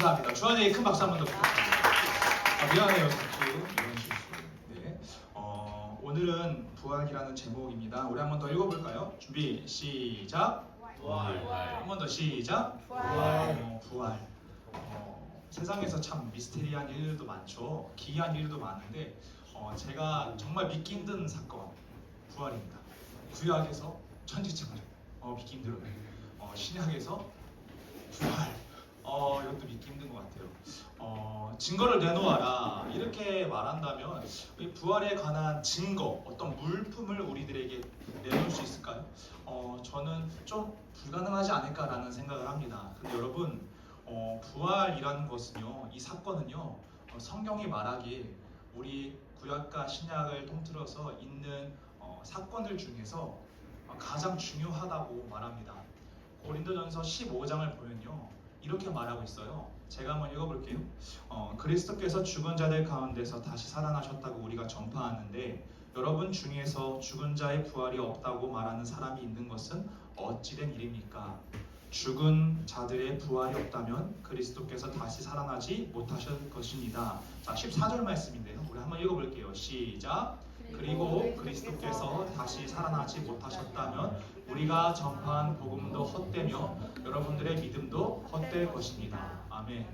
감사합니다. 주한에게 큰 박수 한번 더 부탁드립니다. 미안해요, 자꾸 이런 실수. 네. 오늘은 부활이라는 제목입니다. 우리 한번 더 읽어볼까요? 준비, 시작. 부활. 한 번 더 시작. 부활. 부활. 세상에서 참 미스테리한 일들도 많죠. 기이한 일도 많은데 제가 정말 믿기 힘든 사건, 부활입니다. 구약에서 천지창조, 믿기 힘들어요. 신약에서 부활, 이것도 믿기 힘든 것 같아요. 증거를 내놓아라 이렇게 말한다면 이 부활에 관한 증거, 어떤 물품을 우리들에게 내놓을 수 있을까요? 저는 좀 불가능하지 않을까라는 생각을 합니다. 근데 여러분, 부활이라는 것은요, 이 사건은요, 성경이 말하길 우리 구약과 신약을 통틀어서 있는 사건들 중에서 가장 중요하다고 말합니다. 고린도전서 15장을 보면요, 이렇게 말하고 있어요. 제가 한번 읽어볼게요. 그리스도께서 죽은 자들 가운데서 다시 살아나셨다고 우리가 전파하는데 여러분 중에서 죽은 자의 부활이 없다고 말하는 사람이 있는 것은 어찌된 일입니까? 죽은 자들의 부활이 없다면 그리스도께서 다시 살아나지 못하실 것입니다. 자, 14절 말씀인데요. 우리 한번 읽어볼게요. 시작. 그리고 그리스도께서 다시 살아나지 못하셨다면 우리가 전파한 복음도 헛되며 여러분들의 믿음도 헛될 것입니다. 아멘.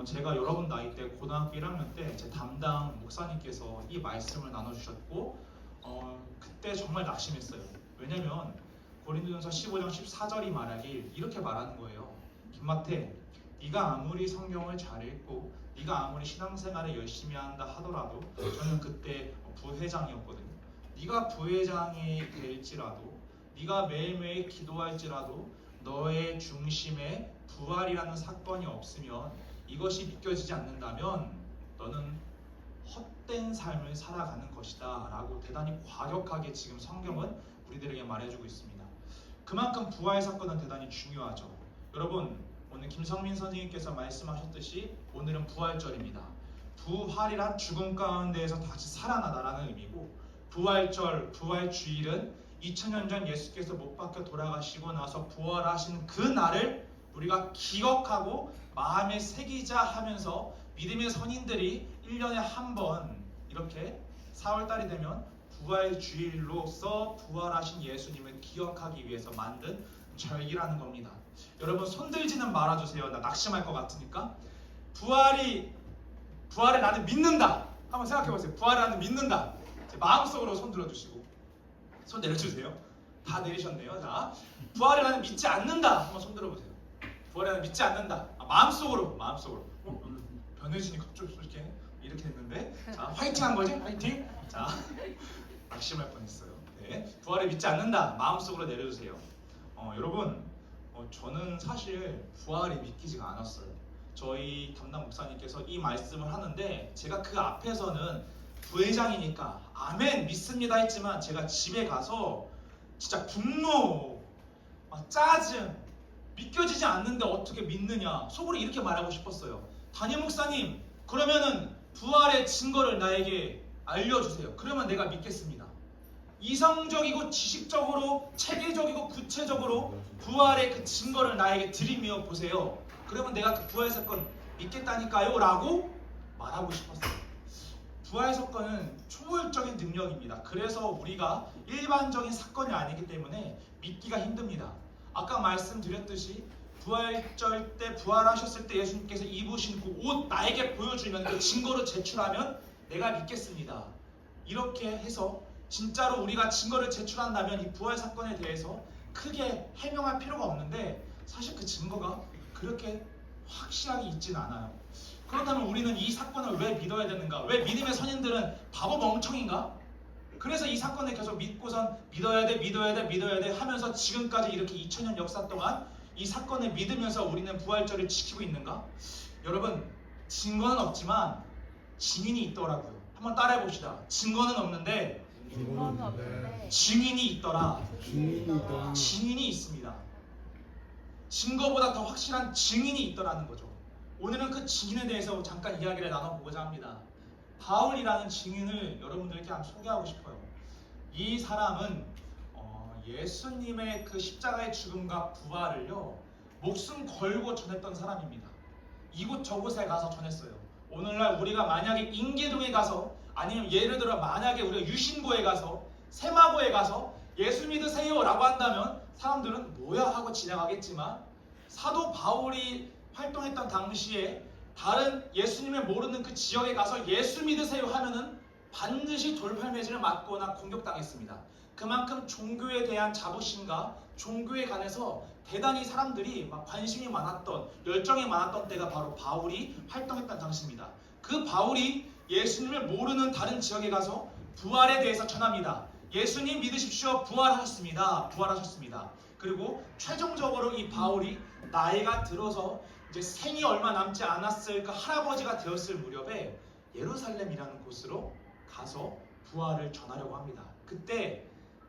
제가 여러분 나이 때 고등학교 1학년 때 제 담당 목사님께서 이 말씀을 나눠주셨고 그때 정말 낙심했어요. 왜냐면 고린도전서 15장 14절이 말하길 이렇게 말하는 거예요. 김마태, 네가 아무리 성경을 잘 읽고 네가 아무리 신앙생활을 열심히 한다 하더라도, 저는 그때 부회장이었거든요. 네가 부회장이 될지라도, 네가 매일매일 기도할지라도 너의 중심에 부활이라는 사건이 없으면, 이것이 믿겨지지 않는다면 너는 헛된 삶을 살아가는 것이다 라고 대단히 과격하게 지금 성경은 우리들에게 말해주고 있습니다. 그만큼 부활 사건은 대단히 중요하죠. 여러분, 오늘 김성민 선생님께서 말씀하셨듯이 오늘은 부활절입니다. 부활이란 죽음 가운데에서 다시 살아나다라는 의미고, 부활절, 부활주일은 2000년 전 예수께서 못 박혀 돌아가시고 나서 부활하신 그 날을 우리가 기억하고 마음에 새기자 하면서 믿음의 선인들이 1년에 한 번 이렇게 4월달이 되면 부활주일로서 부활하신 예수님을 기억하기 위해서 만든 절기라는 겁니다. 여러분, 손들지는 말아주세요. 나 낙심할 것 같으니까. 부활에 나는 믿는다. 한번 생각해보세요. 부활에 나는 믿는다. 마음속으로 손 들어주시고 손 내려주세요. 다 내리셨네요. 자, 부활에 나는 믿지 않는다. 한번 손 들어보세요. 부활에 나는 믿지 않는다. 마음속으로. 변혜진이 갑자기 이렇게 했는데, 자, 화이팅 한 거지? 화이팅. 자, 낙심할 뻔했어요. 네, 부활에 믿지 않는다. 마음속으로 내려주세요. 여러분, 저는 사실 부활이 믿기지가 않았어요. 저희 담당 목사님께서 이 말씀을 하는데 제가 그 앞에서는 부회장이니까 아멘 믿습니다 했지만, 제가 집에 가서 진짜 분노, 짜증, 믿겨지지 않는데 어떻게 믿느냐, 속으로 이렇게 말하고 싶었어요. 담임 목사님, 그러면은 부활의 증거를 나에게 알려주세요. 그러면 내가 믿겠습니다. 이성적이고 지식적으로 체계적이고 구체적으로 부활의 그 증거를 나에게 들이밀어 보세요. 그러면 내가 그 부활 사건 믿겠다니까요 라고 말하고 싶었어요. 부활 사건은 초월적인 능력입니다. 그래서 우리가 일반적인 사건이 아니기 때문에 믿기가 힘듭니다. 아까 말씀드렸듯이 부활절 때, 부활하셨을 때 예수님께서 입으신 그 옷 나에게 보여주면, 그 증거로 제출하면 내가 믿겠습니다. 이렇게 해서 진짜로 우리가 증거를 제출한다면 이 부활 사건에 대해서 크게 해명할 필요가 없는데, 사실 그 증거가 그렇게 확실하게 있지는 않아요. 그렇다면 우리는 이 사건을 왜 믿어야 되는가? 왜 믿음의 선인들은 바보 멍청인가? 그래서 이 사건을 계속 믿고선 믿어야 돼 하면서 지금까지 이렇게 2000년 역사 동안 이 사건을 믿으면서 우리는 부활절을 지키고 있는가? 여러분, 증거는 없지만 증인이 있더라고요. 한번 따라해 봅시다. 증거는 없는데 증인이 있더라. 증인이 있습니다. 증거보다 더 확실한 증인이 있더라는 거죠. 오늘은 그 증인에 대해서 잠깐 이야기를 나눠보고자 합니다. 바울이라는 증인을 여러분들께 한번 소개하고 싶어요. 이 사람은 예수님의 그 십자가의 죽음과 부활을요, 목숨 걸고 전했던 사람입니다. 이곳 저곳에 가서 전했어요. 오늘날 우리가 만약에 인계동에 가서, 아니면 예를 들어 만약에 우리가 유신고에 가서, 세마고에 가서 예수 믿으세요 라고 한다면 사람들은 뭐야 하고 지나가겠지만, 사도 바울이 활동했던 당시에 다른 예수님을 모르는 그 지역에 가서 예수 믿으세요 하면은 반드시 돌팔매질을 맞거나 공격당했습니다. 그만큼 종교에 대한 자부심과 종교에 관해서 대단히 사람들이 막 관심이 많았던, 열정이 많았던 때가 바로 바울이 활동했던 당시입니다. 그 바울이 예수님을 모르는 다른 지역에 가서 부활에 대해서 전합니다. 예수님 믿으십시오. 부활하셨습니다. 부활하셨습니다. 그리고 최종적으로 이 바울이 나이가 들어서 이제 생이 얼마 남지 않았을 그 할아버지가 되었을 무렵에 예루살렘이라는 곳으로 가서 부활을 전하려고 합니다. 그때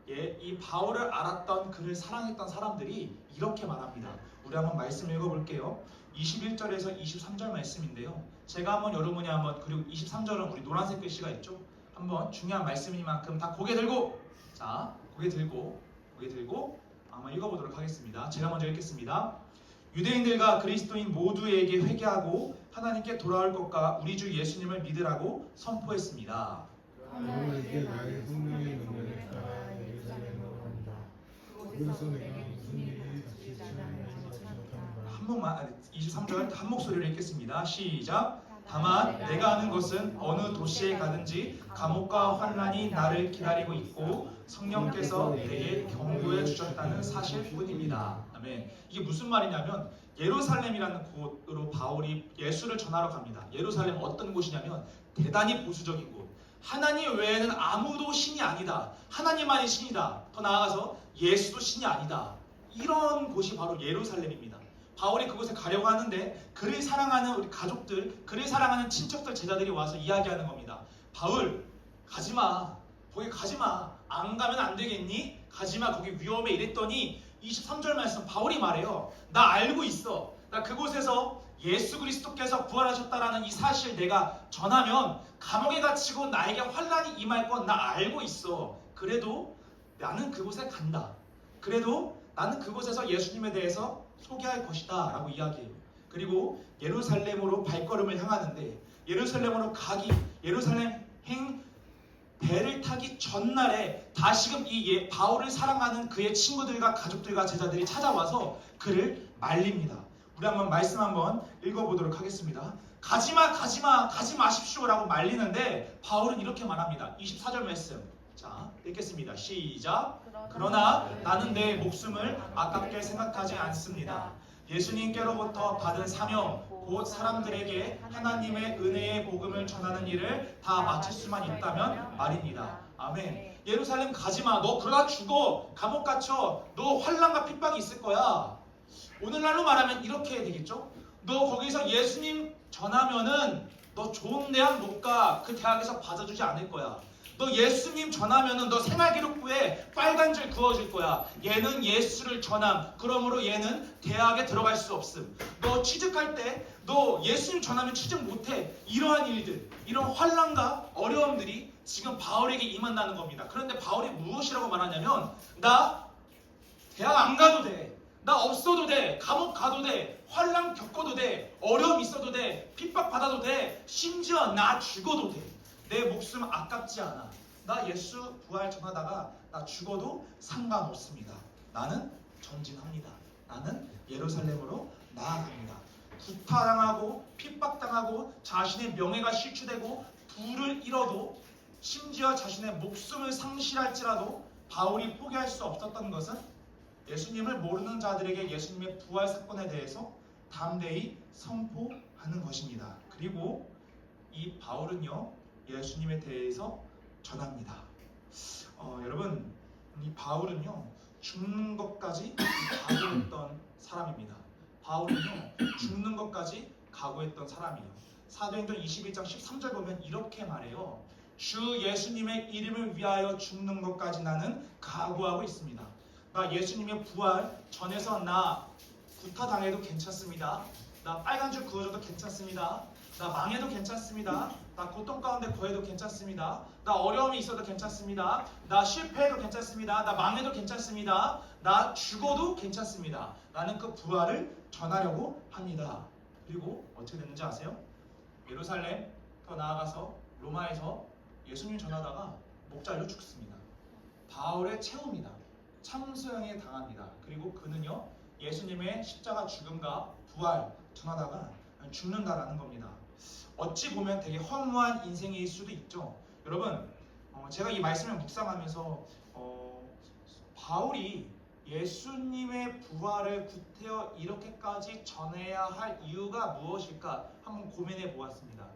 이 바울을 알았던, 그를 사랑했던 사람들이 이렇게 말합니다. 우리 한번 말씀 읽어볼게요. 21절에서 23절 말씀인데요. 제가 한번 여러분이 한번, 그리고 23절은 우리 노란색 글씨가 있죠. 한번 중요한 말씀이니만큼 다 고개 들고, 자, 고개 들고 한번 읽어보도록 하겠습니다. 제가 먼저 읽겠습니다. 유대인들과 그리스도인 모두에게 회개하고 하나님께 돌아올 것과 우리 주 예수님을 믿으라고 선포했습니다. 너희에게 나의 성령의 능력을 따라 예루살렘으로 간다. 그곳에서 내가 무슨 일이 닥치지 않는지 전하노라. 한 번만, 23절 한 목소리로 읽겠습니다. 시작. 다만 내가 아는 것은 어느 도시에 가든지 감옥과 환난이 나를 기다리고 있고 성령께서 내게 경고해 주셨다는 사실뿐입니다. 아멘. 이게 무슨 말이냐면, 예루살렘이라는 곳으로 바울이 예수를 전하러 갑니다. 예루살렘 어떤 곳이냐면 대단히 보수적인 곳. 하나님 외에는 아무도 신이 아니다. 하나님만이 신이다. 더 나아가서 예수도 신이 아니다. 이런 곳이 바로 예루살렘입니다. 바울이 그곳에 가려고 하는데 그를 사랑하는 우리 가족들, 그를 사랑하는 친척들, 제자들이 와서 이야기하는 겁니다. 바울, 가지마. 거기 가지마. 안 가면 안 되겠니? 가지마. 거기 위험해. 이랬더니 23절 말씀 바울이 말해요. 나 알고 있어. 나 그곳에서 예수 그리스도께서 부활하셨다라는 이 사실 내가 전하면 감옥에 갇히고 나에게 환난이 임할 건 나 알고 있어. 그래도 나는 그곳에 간다. 그래도 나는 그곳에서 예수님에 대해서 소개할 것이다 라고 이야기해요. 그리고 예루살렘으로 발걸음을 향하는데, 예루살렘으로 가기, 예루살렘 배를 타기 전날에 다시금 이 바울을 사랑하는 그의 친구들과 가족들과 제자들이 찾아와서 그를 말립니다. 우리 한번 말씀 한번 읽어보도록 하겠습니다. 가지마, 가지마, 가지 마십시오 라고 말리는데 바울은 이렇게 말합니다. 24절 말씀, 자 읽겠습니다. 시작. 그러나 나는 내 목숨을 아깝게 생각하지 않습니다. 예수님께로부터 받은 사명, 곧 사람들에게 하나님의 은혜의 복음을 전하는 일을 다 마칠 수만 있다면 말입니다. 아멘. 예루살렘 가지마. 너 그러다 죽어. 감옥 갇혀. 너 환난과 핍박이 있을 거야. 오늘날로 말하면 이렇게 되겠죠? 너 거기서 예수님 전하면은 너 좋은 대학 못 가. 그 대학에서 받아주지 않을 거야. 너 예수님 전하면은 너 생활기록부에 빨간 줄 그어줄 거야. 얘는 예수를 전함. 그러므로 얘는 대학에 들어갈 수 없음. 너 취직할 때 너 예수님 전하면 취직 못해. 이러한 일들, 이런 환난과 어려움들이 지금 바울에게 임한다는 겁니다. 그런데 바울이 무엇이라고 말하냐면, 나 대학 안 가도 돼. 나 없어도 돼. 감옥 가도 돼. 환난 겪어도 돼. 어려움 있어도 돼. 핍박 받아도 돼. 심지어 나 죽어도 돼. 내 목숨 아깝지 않아. 나 예수 부활 전하다가 나 죽어도 상관없습니다. 나는 전진합니다. 나는 예루살렘으로 나아갑니다. 구타당하고 핍박당하고 자신의 명예가 실추되고 부를 잃어도, 심지어 자신의 목숨을 상실할지라도 바울이 포기할 수 없었던 것은 예수님을 모르는 자들에게 예수님의 부활 사건에 대해서 담대히 선포하는 것입니다. 그리고 이 바울은요, 예수님에 대해서 전합니다. 여러분, 이 바울은요, 죽는 것까지 각오했던 사람입니다. 바울은요, 죽는 것까지 각오했던 사람이에요. 사도행전 21장 13절 보면 이렇게 말해요. 주 예수님의 이름을 위하여 죽는 것까지 나는 각오하고 있습니다. 나 예수님의 부활 전해서 나 구타당해도 괜찮습니다. 나 빨간 줄 그어줘도 괜찮습니다. 나 망해도 괜찮습니다. 나 고통 가운데 거해도 괜찮습니다. 나 어려움이 있어도 괜찮습니다. 나 실패해도 괜찮습니다. 나 망해도 괜찮습니다. 나 죽어도 괜찮습니다. 나는 그 부활을 전하려고 합니다. 그리고 어떻게 됐는지 아세요? 예루살렘 더 나아가서 로마에서 예수님 전하다가 목자리로 죽습니다. 바울의 체험이다. 참수형에 당합니다. 그리고 그는요 예수님의 십자가 죽음과 부활 전하다가 죽는다라는 겁니다. 어찌 보면 되게 허무한 인생일 수도 있죠. 여러분 제가 이 말씀을 묵상하면서 바울이 예수님의 부활을 구태여 이렇게까지 전해야 할 이유가 무엇일까 한번 고민해 보았습니다.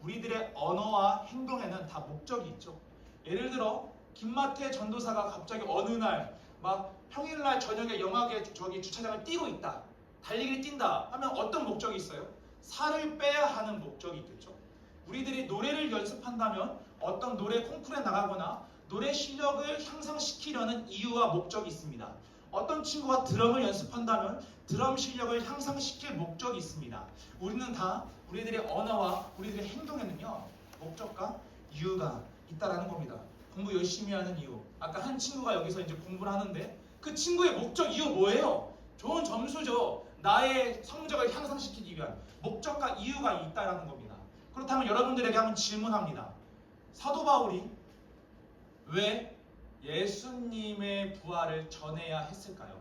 우리들의 언어와 행동에는 다 목적이 있죠. 예를 들어 김마태 전도사가 갑자기 어느 날 막 평일날 저녁에 영화계 저기 주차장을 뛰고 있다, 달리기를 뛴다 하면 어떤 목적이 있어요? 살을 빼야 하는 목적이 있겠죠. 우리들이 노래를 연습한다면 어떤 노래 콩쿠르에 나가거나 노래 실력을 향상시키려는 이유와 목적이 있습니다. 어떤 친구가 드럼을 연습한다면 드럼 실력을 향상시킬 목적이 있습니다. 우리는 다 우리들의 언어와 우리들의 행동에는요 목적과 이유가 있다라는 겁니다. 공부 열심히 하는 이유. 아까 한 친구가 여기서 이제 공부를 하는데 그 친구의 목적 이유 뭐예요? 좋은 점수죠. 나의 성적을 향상시키기 위한 목적과 이유가 있다라는 겁니다. 그렇다면 여러분들에게 한번 질문합니다. 사도 바울이 왜 예수님의 부활을 전해야 했을까요?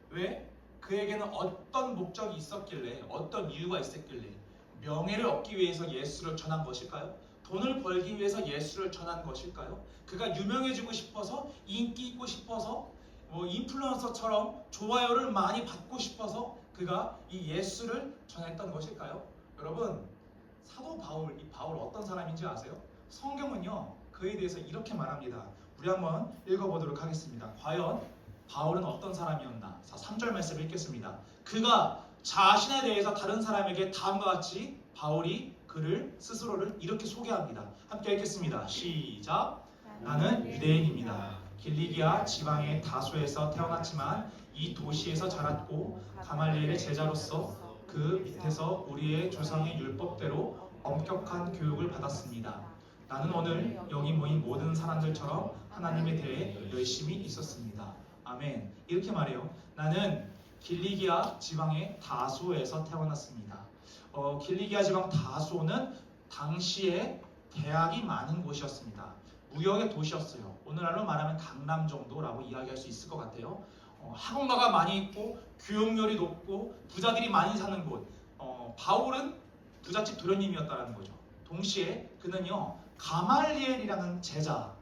왜? 그에게는 어떤 목적이 있었길래, 어떤 이유가 있었길래 명예를 얻기 위해서 예수를 전한 것일까요? 돈을 벌기 위해서 예수를 전한 것일까요? 그가 유명해지고 싶어서, 인기 있고 싶어서, 인플루언서처럼 좋아요를 많이 받고 싶어서 그가 이 예수를 전했던 것일까요? 여러분, 사도 바울, 이 바울 어떤 사람인지 아세요? 성경은요 그에 대해서 이렇게 말합니다. 우리 한번 읽어보도록 하겠습니다. 과연 바울은 어떤 사람이었나? 자, 3절 말씀을 읽겠습니다. 그가 자신에 대해서 다른 사람에게 다음과 같이 바울이 그를 스스로를 이렇게 소개합니다. 함께 읽겠습니다. 시작. 나는 유대인입니다. 길리기아 지방의 다소에서 태어났지만 이 도시에서 자랐고 가말리엘의 제자로서 그 밑에서 우리의 조상의 율법대로 엄격한 교육을 받았습니다. 나는 오늘 여기 모인 모든 사람들처럼 하나님에 대해 열심히 있었습니다. 아멘. 이렇게 말해요. 나는 길리기아 지방의 다소에서 태어났습니다. 길리기아 지방 다소는 당시에 대학이 많은 곳이었습니다. 무역의 도시였어요. 오늘날로 말하면 강남 정도라고 이야기할 수 있을 것 같아요. 학원가가 많이 있고 교육열이 높고 부자들이 많이 사는 곳. 바울은 부잣집 도련님이었다는 거죠. 동시에 그는요 가말리엘이라는 제자,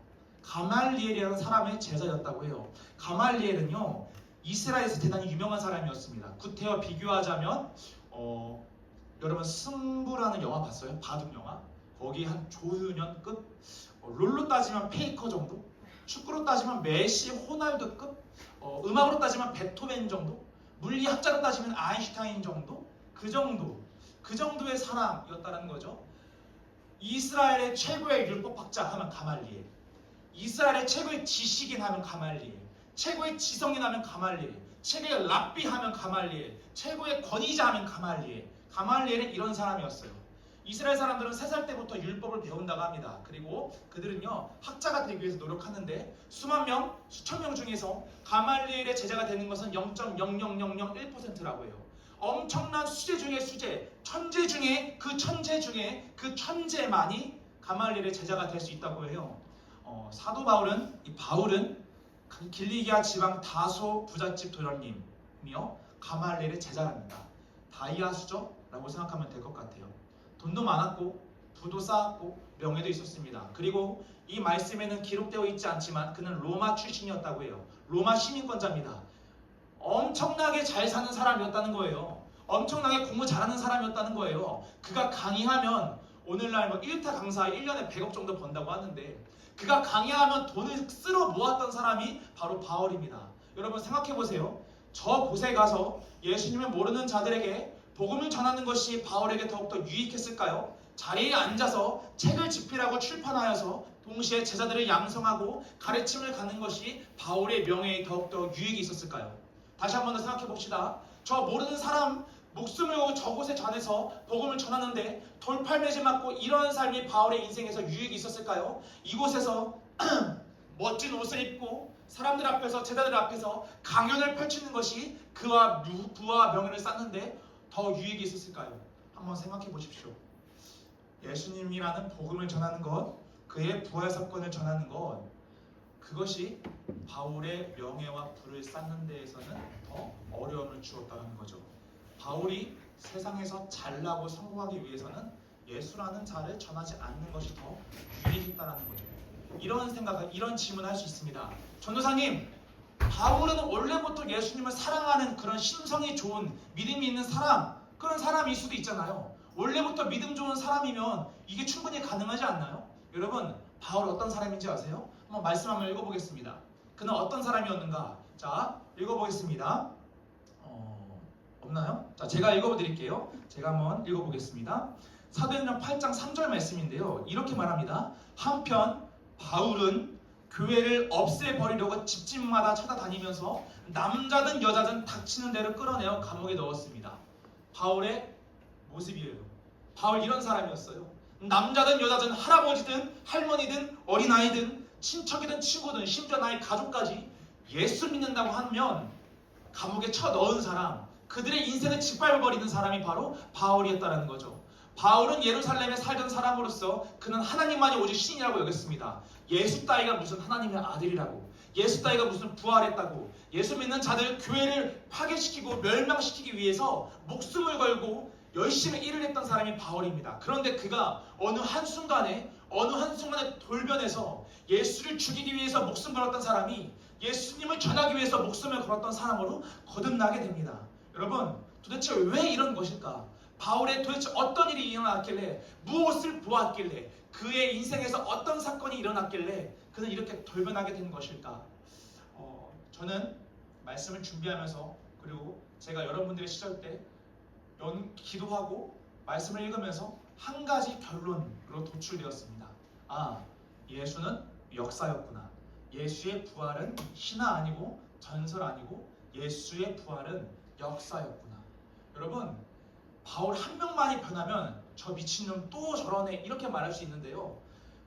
가말리엘이라는 사람의 제자였다고 해요. 가말리엘은요 이스라엘에서 대단히 유명한 사람이었습니다. 구태여 비교하자면 여러분 승부라는 영화 봤어요? 바둑 영화? 거기 한 조윤현급, 롤로 따지면 페이커 정도, 축구로 따지면 메시, 호날두급, 음악으로 따지면 베토벤 정도, 물리학자로 따지면 아인슈타인 정도, 그 정도의 사람이었다는 거죠. 이스라엘의 최고의 율법학자 하면 가말리엘, 이스라엘의 최고의 지식인 하면 가말리엘, 최고의 지성인 하면 가말리엘, 최고의 랍비 하면 가말리엘, 최고의 권위자 하면 가말리엘. 가말리엘은 이런 사람이었어요. 이스라엘 사람들은 3살 때부터 율법을 배운다고 합니다. 그리고 그들은요 학자가 되기 위해서 노력하는데 수만 명, 수천 명 중에서 가말리엘의 제자가 되는 것은 0.00001%라고 해요. 엄청난 수재 중에 수재, 천재 중에 그 천재만이 가말리엘의 제자가 될 수 있다고 해요. 사도 바울은 길리기아 지방 다소 부잣집 도련님이며 가말리엘의 제자랍니다. 다이아수저라고 생각하면 될 것 같아요. 돈도 많았고 부도 쌓았고 명예도 있었습니다. 그리고 이 말씀에는 기록되어 있지 않지만 그는 로마 출신이었다고 해요. 로마 시민권자입니다. 엄청나게 잘 사는 사람이었다는 거예요. 엄청나게 공부 잘하는 사람이었다는 거예요. 그가 강의하면 오늘날 1타 강사 1년에 100억 정도 번다고 하는데 그가 강의하면 돈을 쓸어 모았던 사람이 바로 바울입니다. 여러분 생각해보세요. 저 곳에 가서 예수님을 모르는 자들에게 복음을 전하는 것이 바울에게 더욱더 유익했을까요? 자리에 앉아서 책을 집필하고 출판하여서 동시에 제자들을 양성하고 가르침을 가는 것이 바울의 명예에 더욱더 유익이 있었을까요? 다시 한 번 더 생각해 봅시다. 저 모르는 사람 목숨을 걸고 저곳에 전해서 복음을 전하는데 돌팔매질 맞고 이런 삶이 바울의 인생에서 유익이 있었을까요? 이곳에서 멋진 옷을 입고 사람들 앞에서 제자들 앞에서 강연을 펼치는 것이 그와 부와 명예를 쌓는데 더 유익이 있었을까요? 한번 생각해 보십시오. 예수님이라는 복음을 전하는 것, 그의 부활 사건을 전하는 것, 그것이 바울의 명예와 부를 쌓는 데에서는 더 어려움을 주었다는 거죠. 바울이 세상에서 잘나고 성공하기 위해서는 예수라는 자를 전하지 않는 것이 더 유리했다는 거죠. 이런 질문을 할 수 있습니다. 전도사님, 바울은 원래부터 예수님을 사랑하는 그런 심성이 좋은 믿음이 있는 사람, 그런 사람일 수도 있잖아요. 원래부터 믿음 좋은 사람이면 이게 충분히 가능하지 않나요? 여러분, 바울 어떤 사람인지 아세요? 한번 말씀 한번 읽어보겠습니다. 그는 어떤 사람이었는가? 자, 읽어보겠습니다. 없나요? 자, 제가 읽어드릴게요. 제가 한번 읽어보겠습니다. 사도행전 8장 3절 말씀인데요. 이렇게 말합니다. 한편 바울은 교회를 없애버리려고 집집마다 찾아다니면서 남자든 여자든 닥치는 대로 끌어내어 감옥에 넣었습니다. 바울의 모습이에요. 바울 이런 사람이었어요. 남자든 여자든 할아버지든 할머니든 어린아이든 친척이든 친구든 심지어 나의 가족까지 예수 믿는다고 하면 감옥에 쳐넣은 사람, 그들의 인생을 짓밟아버리는 사람이 바로 바울이었다는 거죠. 바울은 예루살렘에 살던 사람으로서 그는 하나님만이 오직 신이라고 여겼습니다. 예수 따위가 무슨 하나님의 아들이라고, 예수 따위가 무슨 부활했다고, 예수 믿는 자들 교회를 파괴시키고 멸망시키기 위해서 목숨을 걸고 열심히 일을 했던 사람이 바울입니다. 그런데 그가 어느 한순간에 돌변해서 예수를 죽이기 위해서 목숨 걸었던 사람이 예수님을 전하기 위해서 목숨을 걸었던 사람으로 거듭나게 됩니다. 여러분, 도대체 왜 이런 것일까? 바울의 도대체 어떤 일이 일어났길래, 무엇을 보았길래, 그의 인생에서 어떤 사건이 일어났길래 그는 이렇게 돌변하게 된 것일까? 저는 말씀을 준비하면서, 그리고 제가 여러분들의 시절 때 기도하고 말씀을 읽으면서 한 가지 결론으로 도출되었습니다. 예수는 역사였구나. 예수의 부활은 신화 아니고 전설 아니고 예수의 부활은 역사였구나. 여러분, 바울 한 명만이 변하면 저 미친놈 또 저러네 이렇게 말할 수 있는데요.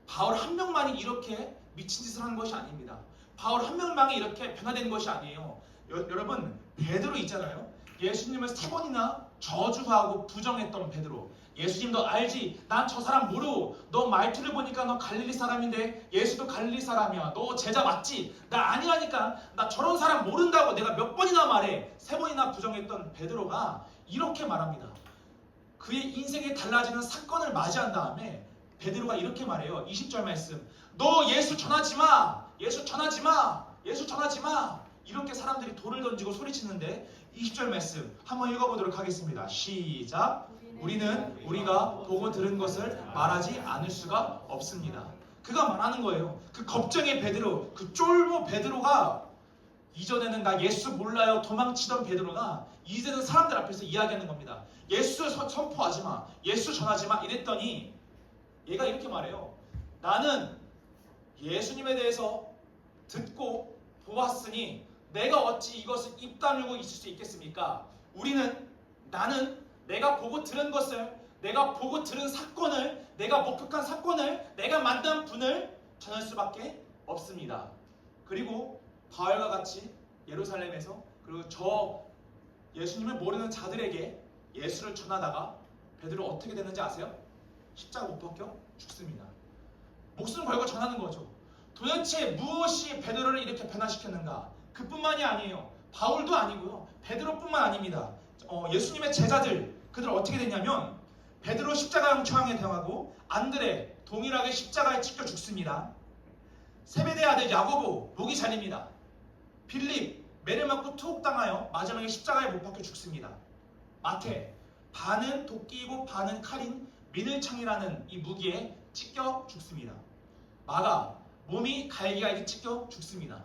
바울 한 명만이 이렇게 미친 짓을 한 것이 아닙니다. 바울 한 명만이 이렇게 변화된 것이 아니에요. 여러분, 베드로 있잖아요. 예수님을 3번이나 저주하고 부정했던 베드로. 예수님 너 알지? 난 저 사람 모르고, 너 말투를 보니까 너 갈릴리 사람인데 예수도 갈릴리 사람이야. 너 제자 맞지? 나 아니라니까. 나 저런 사람 모른다고 내가 몇 번이나 말해. 3번이나 부정했던 베드로가 이렇게 말합니다. 그의 인생에 달라지는 사건을 맞이한 다음에 베드로가 이렇게 말해요. 20절 말씀. 너 예수 전하지 마. 예수 전하지 마. 예수 전하지 마. 이렇게 사람들이 돌을 던지고 소리치는데 20절 말씀 한번 읽어보도록 하겠습니다. 시작. 우리는 우리가 보고 들은 것을 말하지 않을 수가 없습니다. 그가 말하는 거예요. 그 겁쟁이 베드로, 그 쫄보 베드로가 이전에는 나 예수 몰라요 도망치던 베드로가 이제는 사람들 앞에서 이야기하는 겁니다. 예수 선포하지 마. 예수 전하지 마. 이랬더니 얘가 이렇게 말해요. 나는 예수님에 대해서 듣고 보았으니 내가 어찌 이것을 입 다물고 있을 수 있겠습니까? 나는 내가 보고 들은 것을, 내가 보고 들은 사건을, 내가 목격한 사건을, 내가 만난 분을 전할 수밖에 없습니다. 그리고 바울과 같이 예루살렘에서, 그리고 저 예수님을 모르는 자들에게 예수를 전하다가 베드로 어떻게 되는지 아세요? 십자가 못 박혀 죽습니다. 목숨 걸고 전하는 거죠. 도대체 무엇이 베드로를 이렇게 변화시켰는가? 그뿐만이 아니에요. 바울도 아니고요. 베드로뿐만 아닙니다. 예수님의 제자들, 그들 어떻게 됐냐면 베드로 십자가형 처형에 당하고 안드레 동일하게 십자가에 찍혀 죽습니다. 세베대 아들 야고보 목이 잘립니다. 빌립 매를 맞고 투옥당하여 마지막에 십자가에 못 박혀 죽습니다. 마태 반은 도끼이고 반은 칼인 민을창이라는 이 무기에 찢겨 죽습니다. 마가 몸이 갈기가 이렇게 찢겨 죽습니다.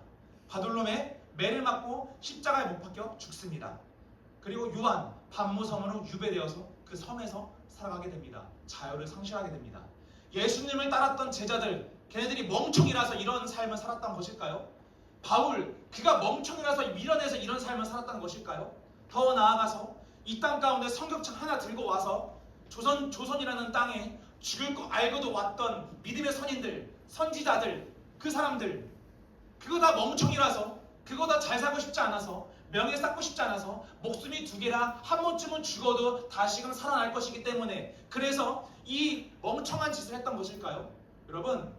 바돌로메 매를 맞고 십자가에 못 박혀 죽습니다. 그리고 요한 반모섬으로 유배되어서 그 섬에서 살아가게 됩니다. 자유를 상실하게 됩니다. 예수님을 따랐던 제자들, 걔네들이 멍청이라서 이런 삶을 살았던 것일까요? 바울, 그가 멍청이라서 미련해서 이런 삶을 살았던 것일까요? 더 나아가서 이 땅 가운데 성경책 하나 들고 와서 조선이라는 땅에 죽을 거 알고도 왔던 믿음의 선인들, 선지자들, 그 사람들, 그거 다 멍청이라서, 그거 다 잘 살고 싶지 않아서 명예 쌓고 싶지 않아서 목숨이 두 개라 한 번쯤은 죽어도 다시금 살아날 것이기 때문에 그래서 이 멍청한 짓을 했던 것일까요? 여러분,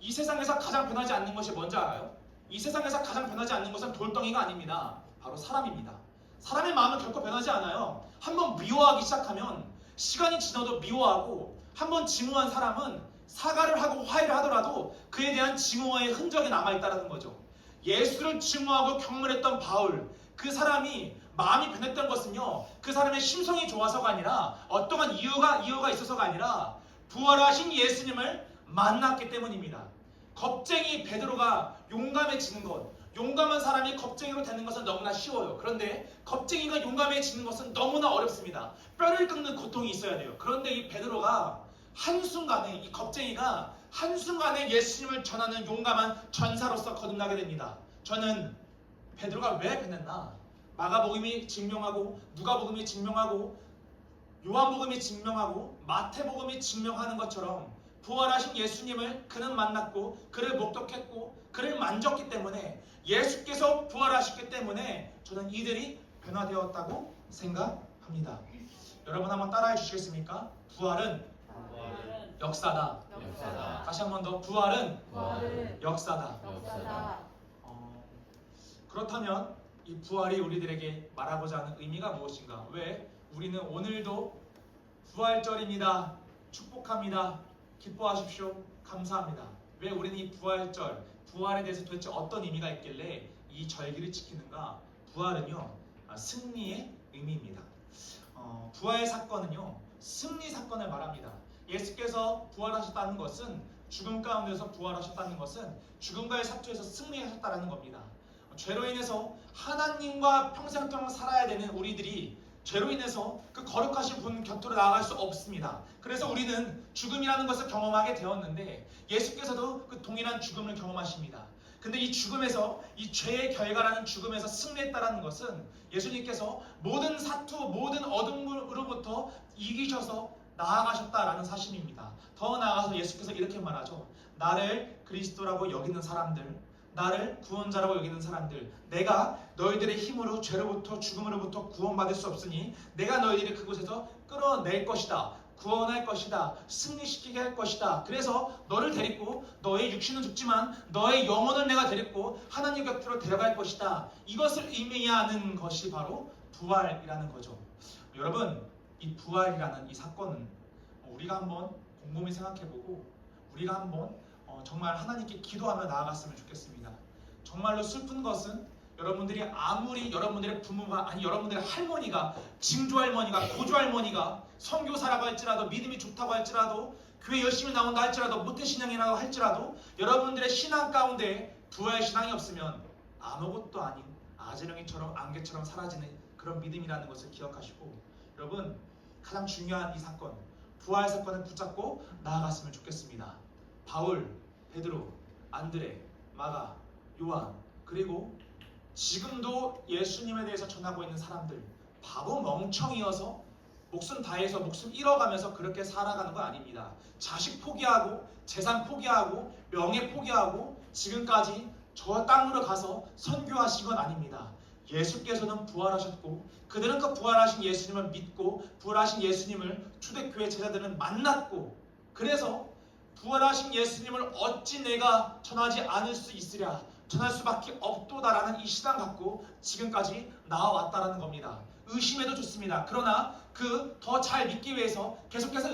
이 세상에서 가장 변하지 않는 것이 뭔지 알아요? 이 세상에서 가장 변하지 않는 것은 돌덩이가 아닙니다. 바로 사람입니다. 사람의 마음은 결코 변하지 않아요. 한번 미워하기 시작하면 시간이 지나도 미워하고, 한번 증오한 사람은 사과를 하고 화해를 하더라도 그에 대한 증오의 흔적이 남아있다는 거죠. 예수를 증오하고 경멸했던 바울, 그 사람이 마음이 변했던 것은요, 그 사람의 심성이 좋아서가 아니라 어떠한 이유가 있어서가 아니라 부활하신 예수님을 만났기 때문입니다. 겁쟁이 베드로가 용감해지는 것, 용감한 사람이 겁쟁이로 되는 것은 너무나 쉬워요. 그런데 겁쟁이가 용감해지는 것은 너무나 어렵습니다. 뼈를 끊는 고통이 있어야 돼요. 그런데 이 베드로가 한순간에, 이 겁쟁이가 한순간에 예수님을 전하는 용감한 전사로서 거듭나게 됩니다. 저는 베드로가 왜 변했나? 마가복음이 증명하고, 누가복음이 증명하고, 요한복음이 증명하고, 마태복음이 증명하는 것처럼 부활하신 예수님을 그는 만났고, 그를 목격했고, 그를 만졌기 때문에, 예수께서 부활하셨기 때문에 저는 이들이 변화되었다고 생각합니다. 여러분 한번 따라해 주시겠습니까? 부활은 역사다. 다시 한 번 더, 부활은 역사다. 그렇다면 이 부활이 우리들에게 말하고자 하는 의미가 무엇인가? 왜 우리는 오늘도 부활절입니다, 축복합니다, 기뻐하십시오, 감사합니다. 왜 우리는 이 부활절, 부활에 대해서 도대체 어떤 의미가 있길래 이 절기를 지키는가? 부활은요, 승리의 의미입니다. 부활 사건은요, 승리 사건을 말합니다. 예수께서 부활하셨다는 것은, 죽음 가운데서 부활하셨다는 것은 죽음과의 사투에서 승리하셨다는 겁니다. 죄로 인해서 하나님과 평생동안 살아야 되는 우리들이 죄로 인해서 그 거룩하신 분 곁으로 나아갈 수 없습니다. 그래서 우리는 죽음이라는 것을 경험하게 되었는데, 예수께서도 그 동일한 죽음을 경험하십니다. 근데 이 죽음에서, 이 죄의 결과라는 죽음에서 승리했다는 것은 예수님께서 모든 사투, 모든 어둠으로부터 이기셔서 나아가셨다라는 사실입니다. 더 나아가서 예수께서 이렇게 말하죠. 나를 그리스도라고 여기는 사람들, 나를 구원자라고 여기는 사람들, 내가 너희들의 힘으로 죄로부터, 죽음으로부터 구원받을 수 없으니 내가 너희들을 그곳에서 끌어낼 것이다, 구원할 것이다, 승리시키게 할 것이다. 그래서 너를 데리고, 너의 육신은 죽지만 너의 영혼을 내가 데리고 하나님 곁으로 데려갈 것이다. 이것을 의미하는 것이 바로 부활이라는 거죠. 여러분, 이 부활이라는 이 사건은 우리가 한번 곰곰이 생각해보고, 우리가 한번 정말 하나님께 기도하며 나아갔으면 좋겠습니다. 정말로 슬픈 것은 여러분들이 아무리 여러분들의 부모가, 아니 여러분들의 할머니가, 증조할머니가, 고조할머니가 선교사라고 할지라도, 믿음이 좋다고 할지라도, 교회 열심히 나온다 할지라도, 모태신앙이라고 할지라도, 여러분들의 신앙 가운데 부활 신앙이 없으면 아무것도 아닌 아재령이처럼 안개처럼 사라지는 그런 믿음이라는 것을 기억하시고, 여러분 가장 중요한 이 사건, 부활 사건을 붙잡고 나아갔으면 좋겠습니다. 바울, 베드로, 안드레, 마가, 요한, 그리고 지금도 예수님에 대해서 전하고 있는 사람들, 바보 멍청이어서 목숨 다해서 목숨 잃어가면서 그렇게 살아가는 거 아닙니다. 자식 포기하고, 재산 포기하고, 명예 포기하고 지금까지 저 땅으로 가서 선교하신 건 아닙니다. 예수께서는 부활하셨고, 그들은 그 부활하신 예수님을 믿고, 부활하신 예수님을 초대교회 제자들은 만났고, 그래서 부활하신 예수님을 어찌 내가 전하지 않을 수 있으랴, 전할 수밖에 없도다라는 이 신앙 갖고 지금까지 나와왔다라는 겁니다. 의심해도 좋습니다. 그러나 그 더 잘 믿기 위해서 계속해서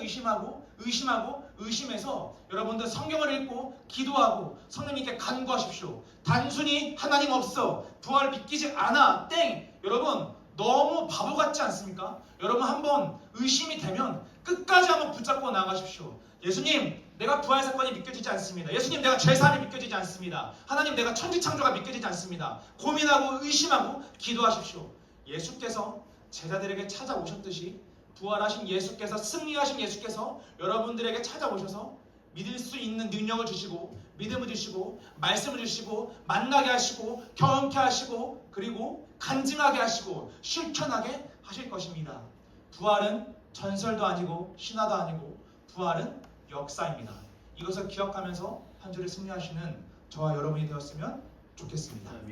의심해서 여러분들 성경을 읽고 기도하고 성령님께 간구하십시오. 단순히 하나님 없어, 부활 믿기지 않아, 땡! 여러분 너무 바보 같지 않습니까? 여러분 한번 의심이 되면 끝까지 한번 붙잡고 나가십시오. 예수님, 내가 부활 사건이 믿겨지지 않습니다. 예수님, 내가 죄사함이 믿겨지지 않습니다. 하나님, 내가 천지창조가 믿겨지지 않습니다. 고민하고 의심하고 기도하십시오. 예수께서 제자들에게 찾아오셨듯이, 부활하신 예수께서, 승리하신 예수께서 여러분들에게 찾아오셔서 믿을 수 있는 능력을 주시고, 믿음을 주시고, 말씀을 주시고, 만나게 하시고, 경험케 하시고, 그리고 간증하게 하시고 실천하게 하실 것입니다. 부활은 전설도 아니고 신화도 아니고 부활은 역사입니다. 이것을 기억하면서 한 주를 승리하시는 저와 여러분이 되었으면 좋겠습니다. 아멘.